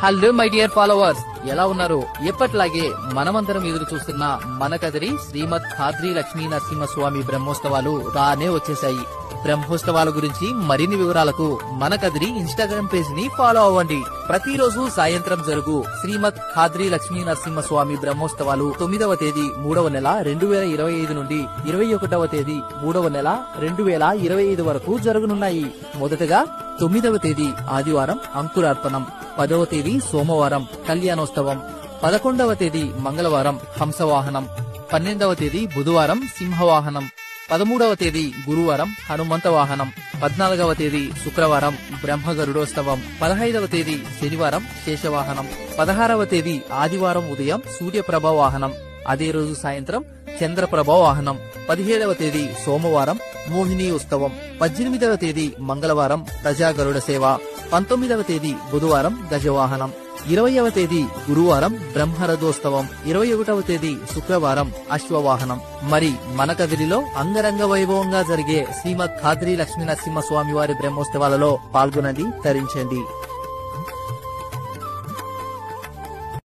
Hello my dear followers, ఎలా ఉన్నారు? ఎప్పట్లాగే మనమందరం ఎదురు చూస్తున్న మన కదిరి శ్రీమద్ ఖాద్రి లక్ష్మీ నరసింహస్వామి బ్రహ్మోత్సవాలు రానే వచ్చేశాయి. బ్రహ్మోత్సవాల గురించి మరిన్ని వివరాలకు మన కదిరి ఇన్స్టాగ్రామ్ పేజ్ ని ఫాలో అవ్వండి. ప్రతిరోజు సాయంత్రం జరుగు శ్రీమద్ ఖాద్రి లక్ష్మీ నరసింహస్వామి బ్రహ్మోత్సవాలు 9వ తేదీ 3వ నెల 2025 నుండి 21వ తేదీ 3వ నెల 2025 వరకు జరగనున్నాయి. మొదటగా 9వ తేదీ ఆదివారం అంకురార్పణం, 10వ తేదీ సోమవారం కళ్యాణోత్సవం, 11వ తేదీ మంగళవారం హంసవాహనం, 12వ తేదీ బుధవారం సింహవాహనం, 13వ తేదీ గురువారం హనుమంత వాహనం, 14వ తేదీ శుక్రవారం బ్రహ్మగరుడోత్సవం, 15వ తేదీ శనివారం శేషవాహనం, 16వ తేదీ ఆదివారం ఉదయం సూర్యప్రభ వాహనం, అదే రోజు సాయంత్రం చంద్రప్రభ వాహనం, 17వ తేదీ సోమవారం మోహిని ఉత్సవం, 18వ తేదీ మంగళవారం ప్రజాగరుడ సేవ, 19వ తేదీ బుధవారం గజవాహనం, 20వ తేదీ గురువారం బ్రహ్మరథోత్సవం, 21వ తేదీ శుక్రవారం అశ్వవాహనం. మరి మన కదిరిలో అంగరంగ వైభవంగా జరిగే శ్రీమద్ ఖాద్రి లక్ష్మీ నరసింహస్వామి వారి బ్రహ్మోత్సవాలలో పాల్గొనండి, తరించండి.